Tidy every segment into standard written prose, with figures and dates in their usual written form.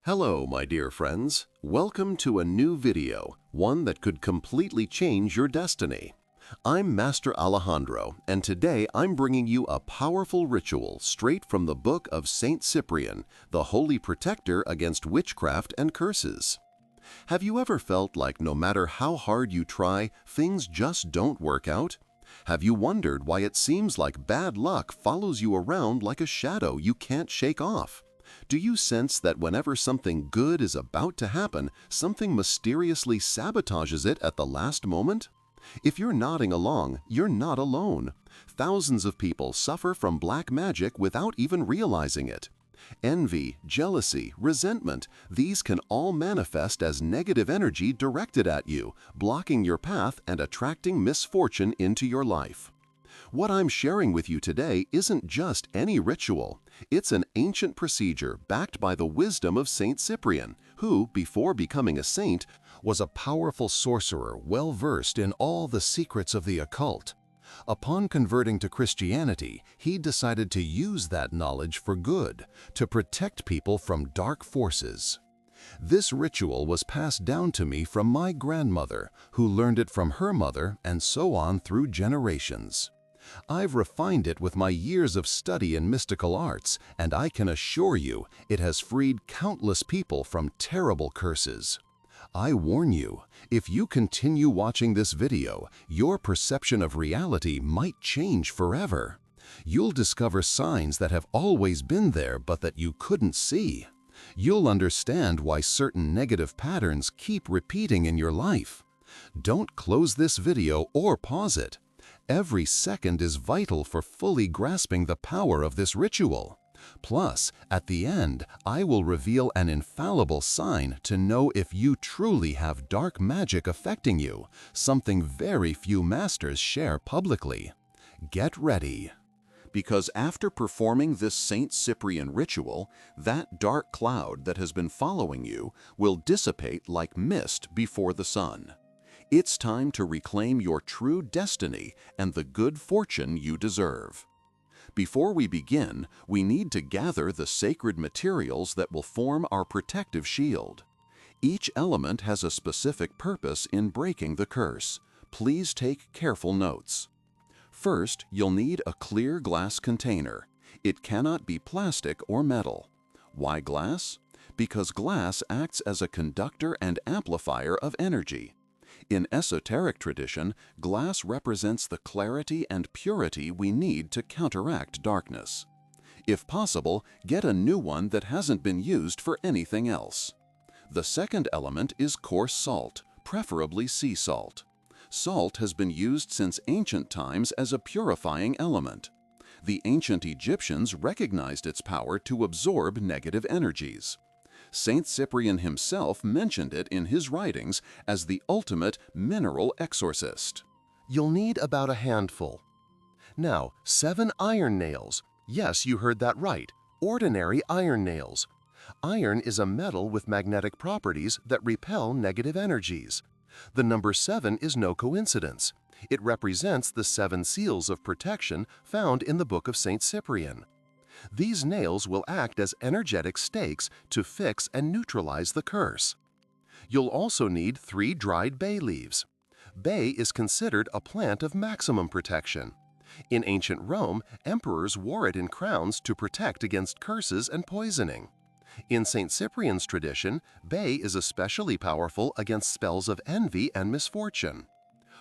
Hello, my dear friends. Welcome to a new video, one that could completely change your destiny. I'm Master Alejandro, and today I'm bringing you a powerful ritual straight from the book of Saint Cyprian, the holy protector against witchcraft and curses. Have you ever felt like no matter how hard you try, things just don't work out? Have you wondered why it seems like bad luck follows you around like a shadow you can't shake off? Do you sense that whenever something good is about to happen, something mysteriously sabotages it at the last moment? If you're nodding along, you're not alone. Thousands of people suffer from black magic without even realizing it. Envy, jealousy, resentment, these can all manifest as negative energy directed at you, blocking your path and attracting misfortune into your life. What I'm sharing with you today isn't just any ritual. It's an ancient procedure backed by the wisdom of Saint Cyprian, who, before becoming a saint, was a powerful sorcerer well-versed in all the secrets of the occult. Upon converting to Christianity, he decided to use that knowledge for good, to protect people from dark forces. This ritual was passed down to me from my grandmother, who learned it from her mother, and so on through generations. I've refined it with my years of study in mystical arts, and I can assure you it has freed countless people from terrible curses. I warn you, if you continue watching this video, your perception of reality might change forever. You'll discover signs that have always been there but that you couldn't see. You'll understand why certain negative patterns keep repeating in your life. Don't close this video or pause it. Every second is vital for fully grasping the power of this ritual. Plus, at the end, I will reveal an infallible sign to know if you truly have dark magic affecting you, something very few masters share publicly. Get ready. Because after performing this Saint Cyprian ritual, that dark cloud that has been following you will dissipate like mist before the sun. It's time to reclaim your true destiny and the good fortune you deserve. Before we begin, we need to gather the sacred materials that will form our protective shield. Each element has a specific purpose in breaking the curse. Please take careful notes. First, you'll need a clear glass container. It cannot be plastic or metal. Why glass? Because glass acts as a conductor and amplifier of energy. In esoteric tradition, glass represents the clarity and purity we need to counteract darkness. If possible, get a new one that hasn't been used for anything else. The second element is coarse salt, preferably sea salt. Salt has been used since ancient times as a purifying element. The ancient Egyptians recognized its power to absorb negative energies. Saint Cyprian himself mentioned it in his writings as the ultimate mineral exorcist. You'll need about a handful. Now, 7 iron nails. Yes, you heard that right. Ordinary iron nails. Iron is a metal with magnetic properties that repel negative energies. The number 7 is no coincidence. It represents the 7 seals of protection found in the book of Saint Cyprian. These nails will act as energetic stakes to fix and neutralize the curse. You'll also need 3 dried bay leaves. Bay is considered a plant of maximum protection. In ancient Rome, emperors wore it in crowns to protect against curses and poisoning. In Saint Cyprian's tradition, bay is especially powerful against spells of envy and misfortune.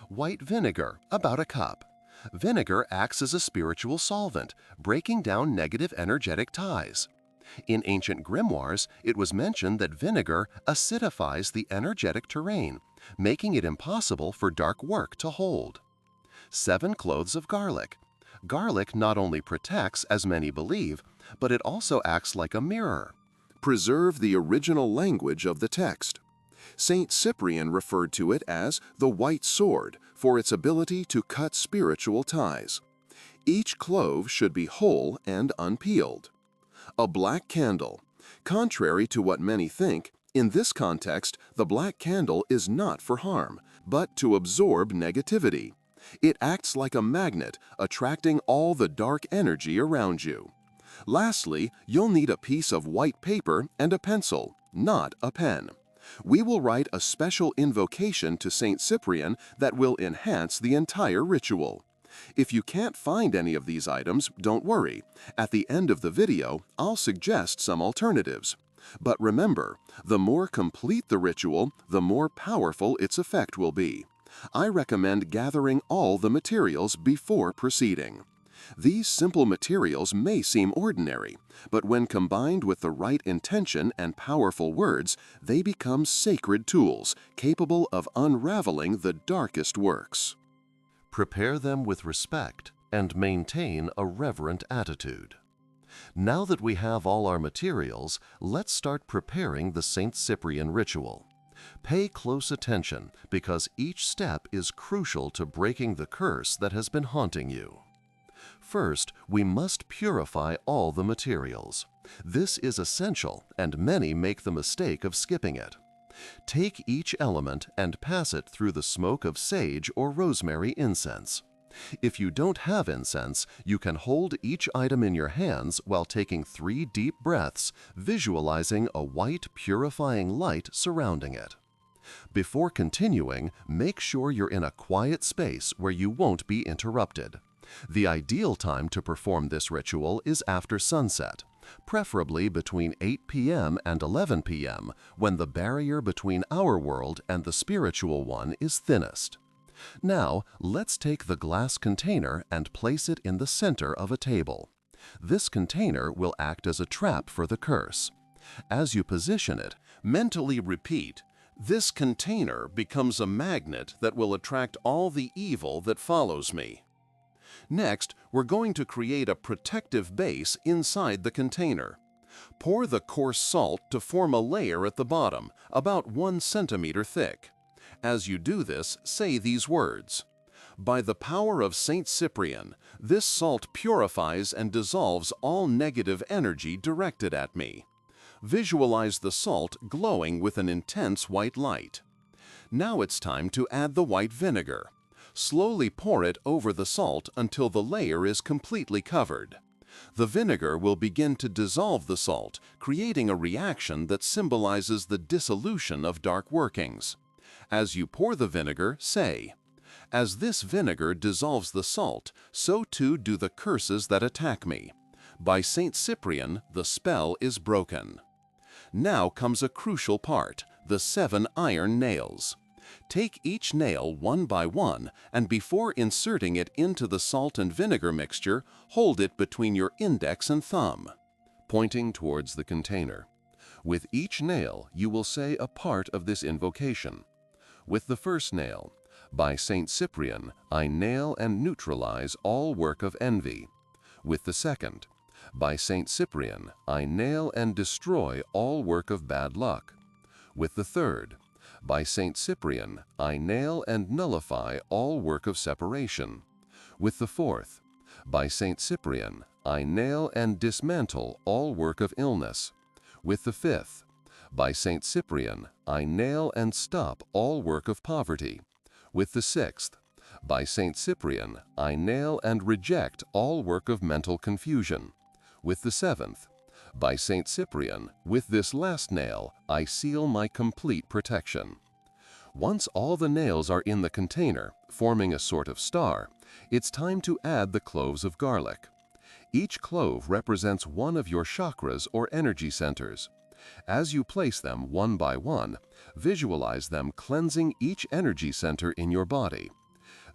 White vinegar, about a cup. Vinegar acts as a spiritual solvent, breaking down negative energetic ties. In ancient grimoires, it was mentioned that vinegar acidifies the energetic terrain, making it impossible for dark work to hold. 7 cloves of garlic. Garlic not only protects, as many believe, but it also acts like a mirror. Preserve the original language of the text. Saint Cyprian referred to it as the white sword for its ability to cut spiritual ties. Each clove should be whole and unpeeled. A black candle. Contrary to what many think, in this context, the black candle is not for harm, but to absorb negativity. It acts like a magnet, attracting all the dark energy around you. Lastly, you'll need a piece of white paper and a pencil. not a pen. We will write a special invocation to Saint Cyprian that will enhance the entire ritual. If you can't find any of these items, don't worry. At the end of the video, I'll suggest some alternatives. But remember, the more complete the ritual, the more powerful its effect will be. I recommend gathering all the materials before proceeding. These simple materials may seem ordinary, but when combined with the right intention and powerful words, they become sacred tools capable of unraveling the darkest works. Prepare them with respect and maintain a reverent attitude. Now that we have all our materials, let's start preparing the Saint Cyprian ritual. Pay close attention because each step is crucial to breaking the curse that has been haunting you. First, we must purify all the materials. This is essential, and many make the mistake of skipping it. Take each element and pass it through the smoke of sage or rosemary incense. If you don't have incense, you can hold each item in your hands while taking 3 deep breaths, visualizing a white, purifying light surrounding it. Before continuing, make sure you're in a quiet space where you won't be interrupted. The ideal time to perform this ritual is after sunset, preferably between 8 p.m. and 11 p.m., when the barrier between our world and the spiritual one is thinnest. Now, let's take the glass container and place it in the center of a table. This container will act as a trap for the curse. As you position it, mentally repeat, "This container becomes a magnet that will attract all the evil that follows me." Next, we're going to create a protective base inside the container. Pour the coarse salt to form a layer at the bottom, about 1 centimeter thick. As you do this, say these words: "By the power of Saint Cyprian, this salt purifies and dissolves all negative energy directed at me." Visualize the salt glowing with an intense white light. Now it's time to add the white vinegar. Slowly pour it over the salt until the layer is completely covered. The vinegar will begin to dissolve the salt, creating a reaction that symbolizes the dissolution of dark workings. As you pour the vinegar, say, "As this vinegar dissolves the salt, so too do the curses that attack me. By Saint Cyprian, the spell is broken." Now comes a crucial part, the 7 iron nails. Take each nail one by one, and before inserting it into the salt and vinegar mixture, hold it between your index and thumb, pointing towards the container. With each nail, you will say a part of this invocation. With the first nail, "By Saint Cyprian, I nail and neutralize all work of envy." With the second, "By Saint Cyprian, I nail and destroy all work of bad luck." With the third, "By Saint Cyprian, I nail and nullify all work of separation." With the fourth, "By Saint Cyprian, I nail and dismantle all work of illness." With the fifth, "By Saint Cyprian, I nail and stop all work of poverty." With the sixth, "By Saint Cyprian, I nail and reject all work of mental confusion." With the seventh, "By Saint Cyprian, with this last nail, I seal my complete protection." Once all the nails are in the container, forming a sort of star, it's time to add the cloves of garlic. Each clove represents one of your chakras or energy centers. As you place them one by one, visualize them cleansing each energy center in your body.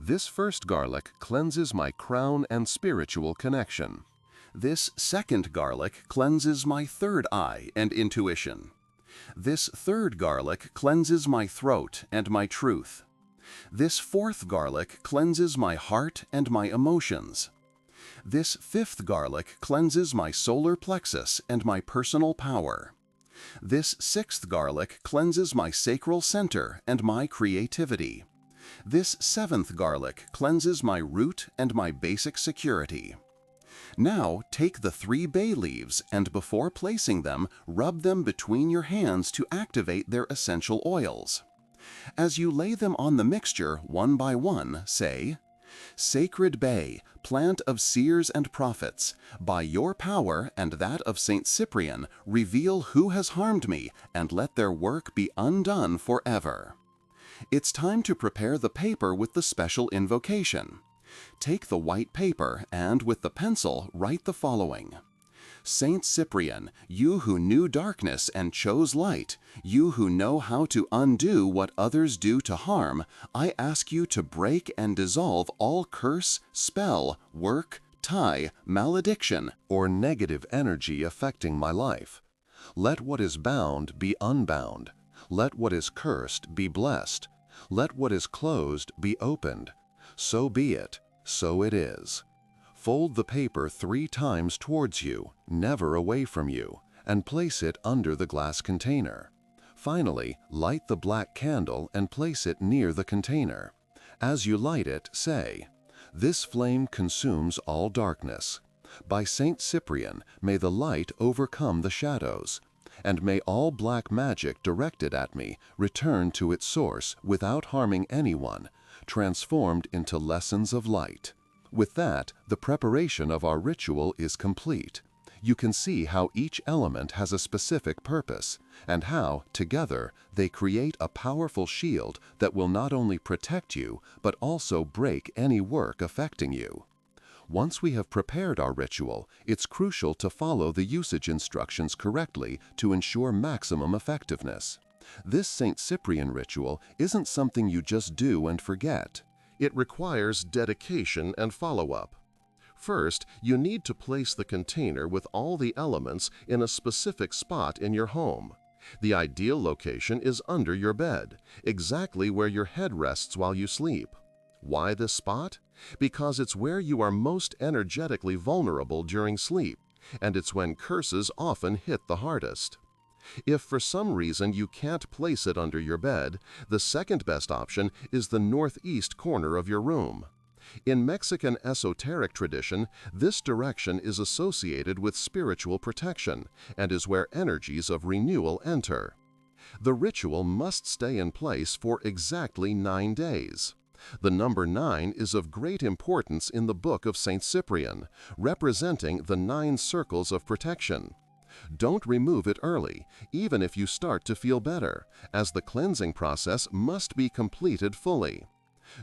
This first garlic cleanses my crown and spiritual connection. This second garlic cleanses my third eye and intuition. This third garlic cleanses my throat and my truth. This fourth garlic cleanses my heart and my emotions. This fifth garlic cleanses my solar plexus and my personal power. This sixth garlic cleanses my sacral center and my creativity. This seventh garlic cleanses my root and my basic security. Now take the 3 bay leaves and before placing them, rub them between your hands to activate their essential oils. As you lay them on the mixture one by one, say, Sacred Bay, plant of seers and prophets, by your power and that of Saint Cyprian, reveal who has harmed me, and let their work be undone forever. It's time to prepare the paper with the special invocation. Take the white paper and, with the pencil, write the following. Saint Cyprian, you who knew darkness and chose light, you who know how to undo what others do to harm, I ask you to break and dissolve all curse, spell, work, tie, malediction, or negative energy affecting my life. Let what is bound be unbound. Let what is cursed be blessed. Let what is closed be opened. So be it, so it is. Fold the paper 3 times towards you, never away from you, and place it under the glass container. Finally, light the black candle and place it near the container. As you light it, say, "This flame consumes all darkness. By Saint Cyprian, may the light overcome the shadows, and may all black magic directed at me return to its source without harming anyone, transformed into lessons of light." With that, the preparation of our ritual is complete. You can see how each element has a specific purpose, and how, together, they create a powerful shield that will not only protect you, but also break any work affecting you. Once we have prepared our ritual, it's crucial to follow the usage instructions correctly to ensure maximum effectiveness. This Saint Cyprian ritual isn't something you just do and forget. It requires dedication and follow-up. First, you need to place the container with all the elements in a specific spot in your home. The ideal location is under your bed, exactly where your head rests while you sleep. Why this spot? Because it's where you are most energetically vulnerable during sleep, and it's when curses often hit the hardest. If for some reason you can't place it under your bed, the second best option is the northeast corner of your room. In Mexican esoteric tradition, this direction is associated with spiritual protection and is where energies of renewal enter. The ritual must stay in place for exactly 9 days. The number 9 is of great importance in the book of Saint Cyprian, representing the 9 circles of protection. Don't remove it early, even if you start to feel better, as the cleansing process must be completed fully.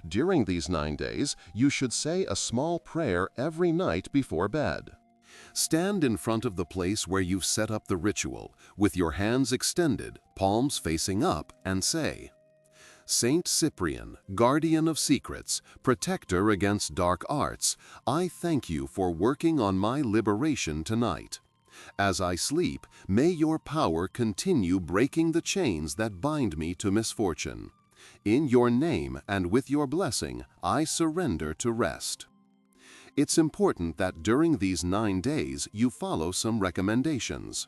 During these 9 days, you should say a small prayer every night before bed. Stand in front of the place where you've set up the ritual, with your hands extended, palms facing up, and say, "Saint Cyprian, guardian of secrets, protector against dark arts, I thank you for working on my liberation tonight. As I sleep, may your power continue breaking the chains that bind me to misfortune. In your name and with your blessing, I surrender to rest." It's important that during these 9 days you follow some recommendations.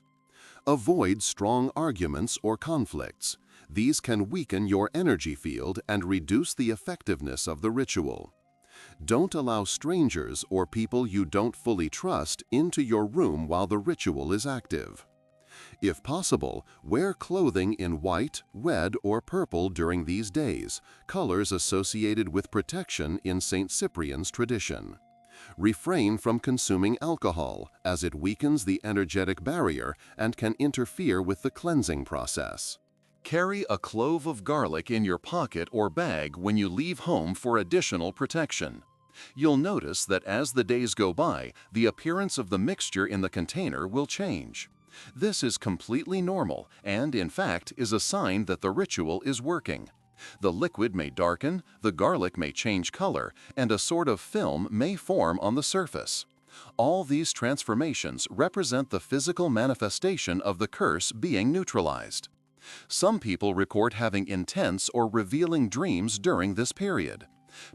Avoid strong arguments or conflicts. These can weaken your energy field and reduce the effectiveness of the ritual. Don't allow strangers or people you don't fully trust into your room while the ritual is active. If possible, wear clothing in white, red, or purple during these days, colors associated with protection in Saint Cyprian's tradition. Refrain from consuming alcohol, as it weakens the energetic barrier and can interfere with the cleansing process. Carry a clove of garlic in your pocket or bag when you leave home for additional protection. You'll notice that as the days go by, the appearance of the mixture in the container will change. This is completely normal and, in fact, is a sign that the ritual is working. The liquid may darken, the garlic may change color, and a sort of film may form on the surface. All these transformations represent the physical manifestation of the curse being neutralized. Some people report having intense or revealing dreams during this period.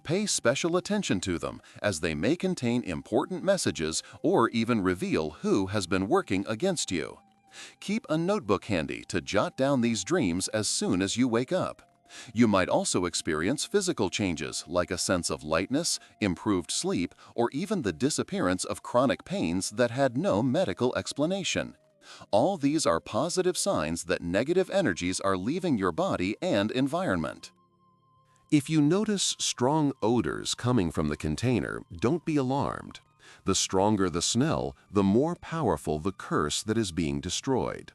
Pay special attention to them, as they may contain important messages or even reveal who has been working against you. Keep a notebook handy to jot down these dreams as soon as you wake up. You might also experience physical changes like a sense of lightness, improved sleep, or even the disappearance of chronic pains that had no medical explanation. All these are positive signs that negative energies are leaving your body and environment. If you notice strong odors coming from the container, don't be alarmed. The stronger the smell, the more powerful the curse that is being destroyed.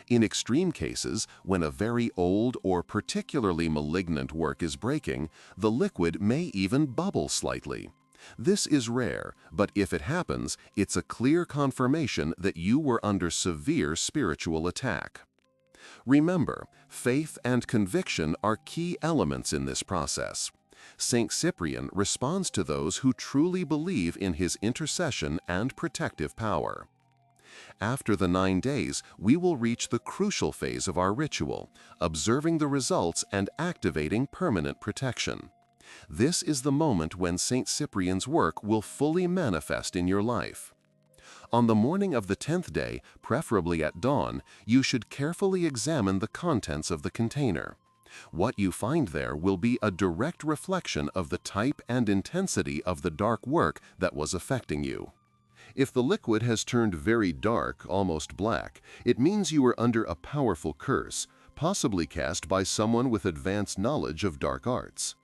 In extreme cases, when a very old or particularly malignant work is breaking, the liquid may even bubble slightly. This is rare, but if it happens, it's a clear confirmation that you were under severe spiritual attack. Remember, faith and conviction are key elements in this process. Saint Cyprian responds to those who truly believe in his intercession and protective power. After the 9 days, we will reach the crucial phase of our ritual, observing the results and activating permanent protection. This is the moment when Saint Cyprian's work will fully manifest in your life. On the morning of the 10th day, preferably at dawn, you should carefully examine the contents of the container. What you find there will be a direct reflection of the type and intensity of the dark work that was affecting you. If the liquid has turned very dark, almost black, it means you are under a powerful curse, possibly cast by someone with advanced knowledge of dark arts.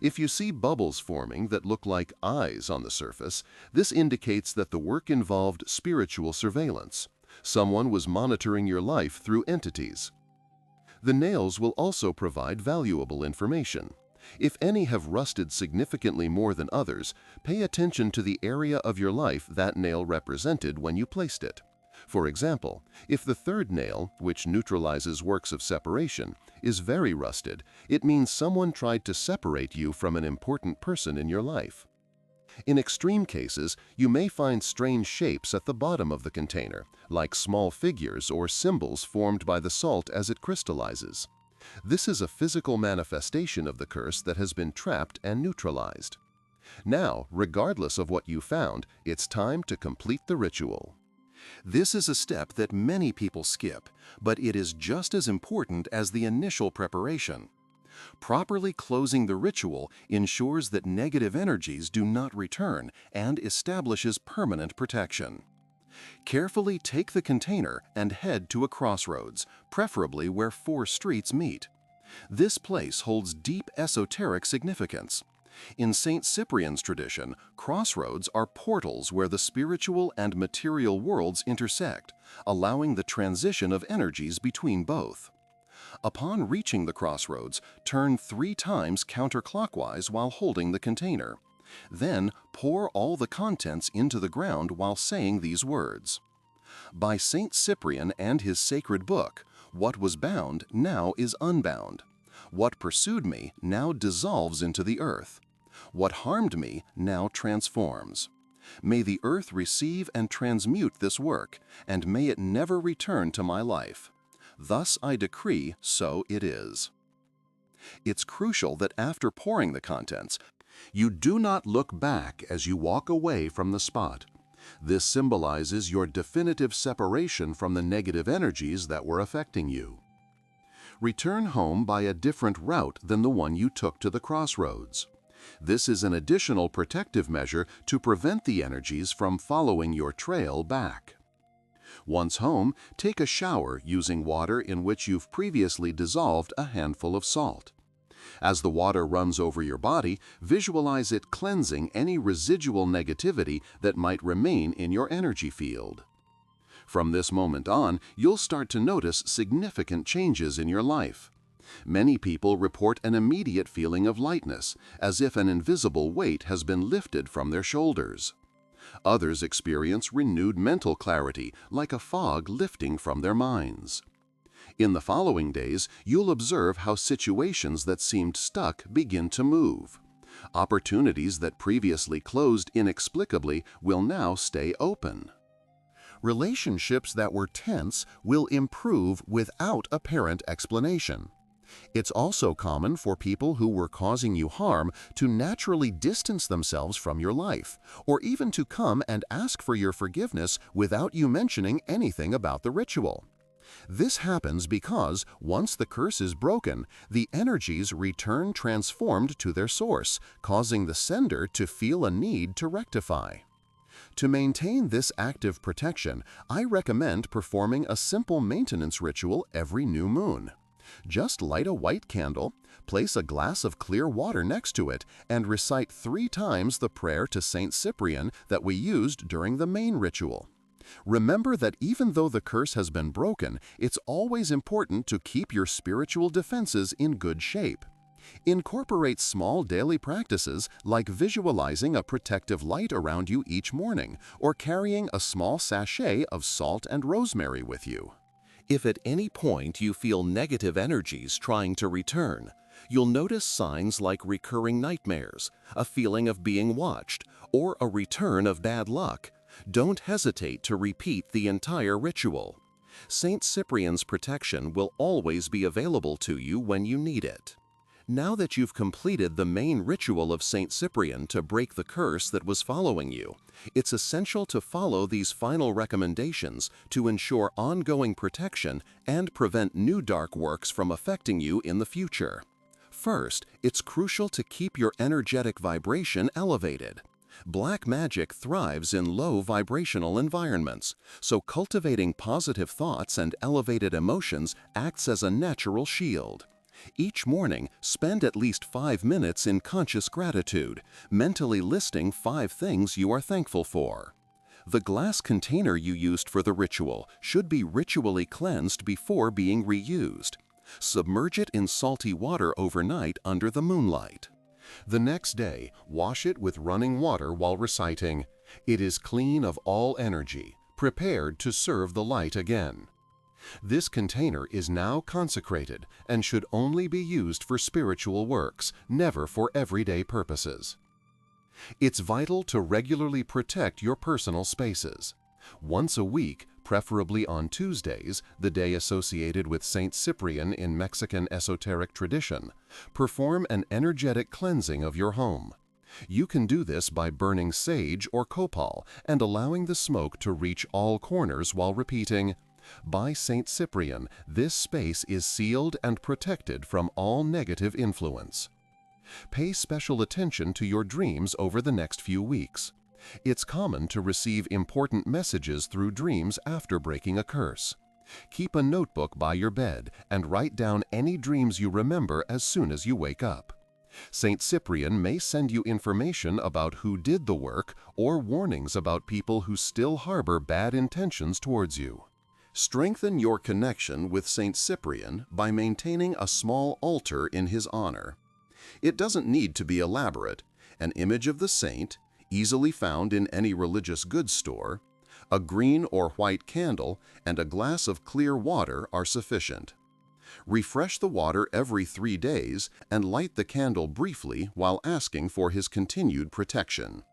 If you see bubbles forming that look like eyes on the surface, this indicates that the work involved spiritual surveillance. Someone was monitoring your life through entities. The nails will also provide valuable information. If any have rusted significantly more than others, pay attention to the area of your life that nail represented when you placed it. For example, if the third nail, which neutralizes works of separation, is very rusted, it means someone tried to separate you from an important person in your life. In extreme cases, you may find strange shapes at the bottom of the container, like small figures or symbols formed by the salt as it crystallizes. This is a physical manifestation of the curse that has been trapped and neutralized. Now, regardless of what you found, it's time to complete the ritual. This is a step that many people skip, but it is just as important as the initial preparation. Properly closing the ritual ensures that negative energies do not return and establishes permanent protection. Carefully take the container and head to a crossroads, preferably where 4 streets meet. This place holds deep esoteric significance. In Saint Cyprian's tradition, crossroads are portals where the spiritual and material worlds intersect, allowing the transition of energies between both. Upon reaching the crossroads, turn 3 times counterclockwise while holding the container. Then pour all the contents into the ground while saying these words. By Saint Cyprian and his sacred book, what was bound now is unbound. What pursued me now dissolves into the earth. What harmed me now transforms. May the earth receive and transmute this work, and may it never return to my life. Thus I decree, so it is. It's crucial that after pouring the contents, you do not look back as you walk away from the spot. This symbolizes your definitive separation from the negative energies that were affecting you. Return home by a different route than the one you took to the crossroads. This is an additional protective measure to prevent the energies from following your trail back. Once home, take a shower using water in which you've previously dissolved a handful of salt. As the water runs over your body, visualize it cleansing any residual negativity that might remain in your energy field. From this moment on, you'll start to notice significant changes in your life. Many people report an immediate feeling of lightness, as if an invisible weight has been lifted from their shoulders. Others experience renewed mental clarity, like a fog lifting from their minds. In the following days, you'll observe how situations that seemed stuck begin to move. Opportunities that previously closed inexplicably will now stay open. Relationships that were tense will improve without apparent explanation. It's also common for people who were causing you harm to naturally distance themselves from your life, or even to come and ask for your forgiveness without you mentioning anything about the ritual. This happens because, once the curse is broken, the energies return transformed to their source, causing the sender to feel a need to rectify. To maintain this active protection, I recommend performing a simple maintenance ritual every new moon. Just light a white candle, place a glass of clear water next to it, and recite 3 times the prayer to Saint Cyprian that we used during the main ritual. Remember that even though the curse has been broken, it's always important to keep your spiritual defenses in good shape. Incorporate small daily practices like visualizing a protective light around you each morning or carrying a small sachet of salt and rosemary with you. If at any point you feel negative energies trying to return, you'll notice signs like recurring nightmares, a feeling of being watched, or a return of bad luck. Don't hesitate to repeat the entire ritual. Saint Cyprian's protection will always be available to you when you need it. Now that you've completed the main ritual of Saint Cyprian to break the curse that was following you, it's essential to follow these final recommendations to ensure ongoing protection and prevent new dark works from affecting you in the future. First, it's crucial to keep your energetic vibration elevated. Black magic thrives in low vibrational environments, so cultivating positive thoughts and elevated emotions acts as a natural shield. Each morning, spend at least 5 minutes in conscious gratitude, mentally listing 5 things you are thankful for. The glass container you used for the ritual should be ritually cleansed before being reused. Submerge it in salty water overnight under the moonlight. The next day, wash it with running water while reciting, "It is clean of all energy, prepared to serve the light again." This container is now consecrated and should only be used for spiritual works, never for everyday purposes. It's vital to regularly protect your personal spaces. Once a week, preferably on Tuesdays, the day associated with Saint Cyprian in Mexican esoteric tradition, perform an energetic cleansing of your home. You can do this by burning sage or copal and allowing the smoke to reach all corners while repeating, "By Saint Cyprian, this space is sealed and protected from all negative influence." Pay special attention to your dreams over the next few weeks. It's common to receive important messages through dreams after breaking a curse. Keep a notebook by your bed and write down any dreams you remember as soon as you wake up. Saint Cyprian may send you information about who did the work or warnings about people who still harbor bad intentions towards you. Strengthen your connection with Saint Cyprian by maintaining a small altar in his honor. It doesn't need to be elaborate. An image of the saint, easily found in any religious goods store, a green or white candle, and a glass of clear water are sufficient. Refresh the water every 3 days and light the candle briefly while asking for his continued protection.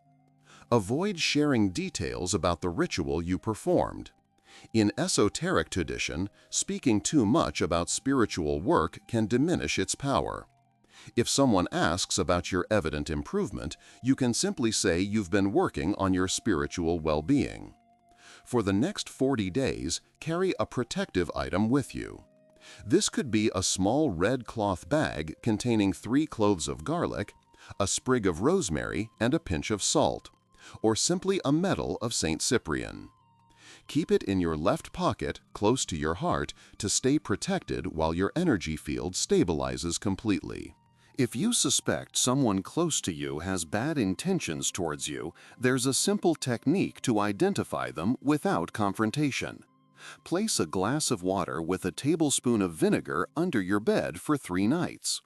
Avoid sharing details about the ritual you performed. In esoteric tradition, speaking too much about spiritual work can diminish its power. If someone asks about your evident improvement, you can simply say you've been working on your spiritual well-being. For the next 40 days, carry a protective item with you. This could be a small red cloth bag containing 3 cloves of garlic, a sprig of rosemary, and a pinch of salt, or simply a medal of Saint Cyprian. Keep it in your left pocket, close to your heart, to stay protected while your energy field stabilizes completely. If you suspect someone close to you has bad intentions towards you, there's a simple technique to identify them without confrontation. Place a glass of water with a tablespoon of vinegar under your bed for 3 nights.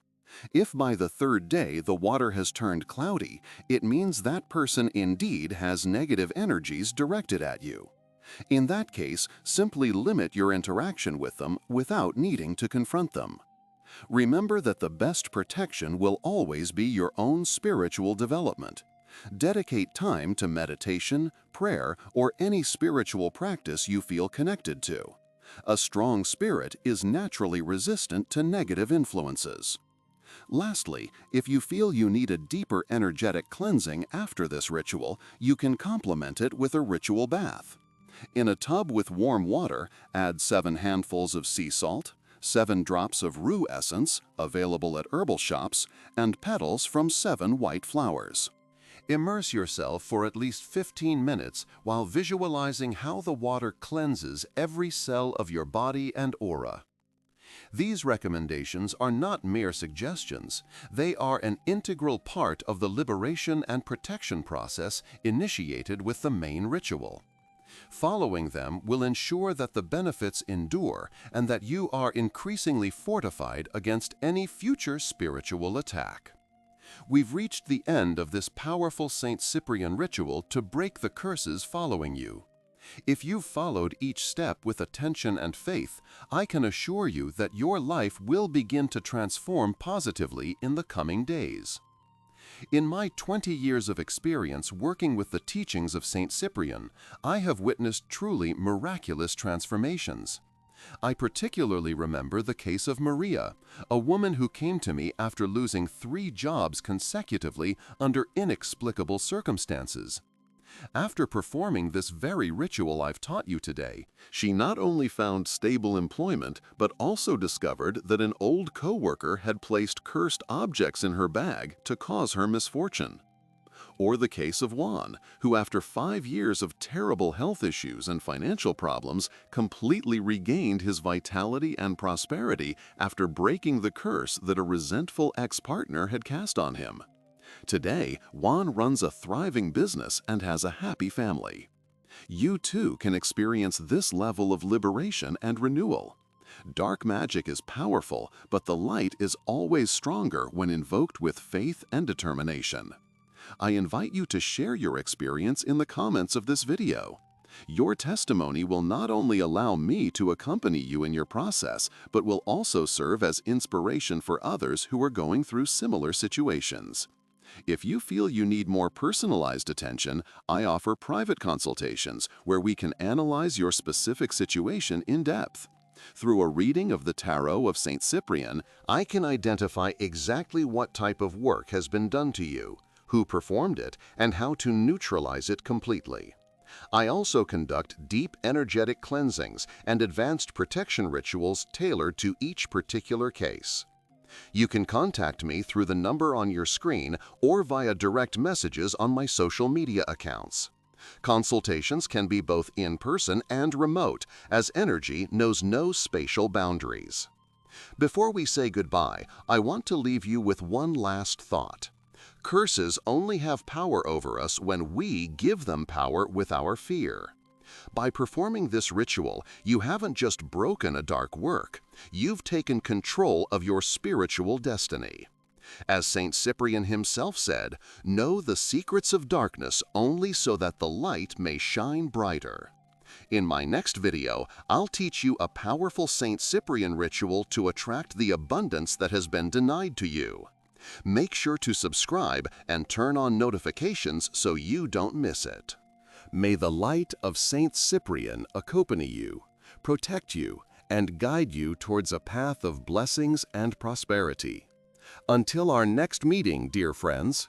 If by the 3rd day the water has turned cloudy, it means that person indeed has negative energies directed at you. In that case, simply limit your interaction with them without needing to confront them. Remember that the best protection will always be your own spiritual development. Dedicate time to meditation, prayer, or any spiritual practice you feel connected to. A strong spirit is naturally resistant to negative influences. Lastly, if you feel you need a deeper energetic cleansing after this ritual, you can complement it with a ritual bath. In a tub with warm water, add 7 handfuls of sea salt, 7 drops of rue essence, available at herbal shops, and petals from 7 white flowers. Immerse yourself for at least 15 minutes while visualizing how the water cleanses every cell of your body and aura. These recommendations are not mere suggestions. They are an integral part of the liberation and protection process initiated with the main ritual. Following them will ensure that the benefits endure and that you are increasingly fortified against any future spiritual attack. We've reached the end of this powerful St. Cyprian ritual to break the curses following you. If you've followed each step with attention and faith, I can assure you that your life will begin to transform positively in the coming days. In my 20 years of experience working with the teachings of St. Cyprian, I have witnessed truly miraculous transformations. I particularly remember the case of Maria, a woman who came to me after losing 3 jobs consecutively under inexplicable circumstances. After performing this very ritual I've taught you today, she not only found stable employment, but also discovered that an old coworker had placed cursed objects in her bag to cause her misfortune. Or the case of Juan, who after 5 years of terrible health issues and financial problems, completely regained his vitality and prosperity after breaking the curse that a resentful ex-partner had cast on him. Today, Juan runs a thriving business and has a happy family. You too can experience this level of liberation and renewal. Dark magic is powerful, but the light is always stronger when invoked with faith and determination. I invite you to share your experience in the comments of this video. Your testimony will not only allow me to accompany you in your process, but will also serve as inspiration for others who are going through similar situations. If you feel you need more personalized attention, I offer private consultations where we can analyze your specific situation in depth. Through a reading of the Tarot of St. Cyprian, I can identify exactly what type of work has been done to you, who performed it, and how to neutralize it completely. I also conduct deep energetic cleansings and advanced protection rituals tailored to each particular case. You can contact me through the number on your screen or via direct messages on my social media accounts. Consultations can be both in-person and remote, as energy knows no spatial boundaries. Before we say goodbye, I want to leave you with one last thought. Curses only have power over us when we give them power with our fear. By performing this ritual, you haven't just broken a dark work, you've taken control of your spiritual destiny. As St. Cyprian himself said, "Know the secrets of darkness only so that the light may shine brighter." In my next video, I'll teach you a powerful St. Cyprian ritual to attract the abundance that has been denied to you. Make sure to subscribe and turn on notifications so you don't miss it. May the light of St. Cyprian accompany you, protect you, and guide you towards a path of blessings and prosperity. Until our next meeting, dear friends,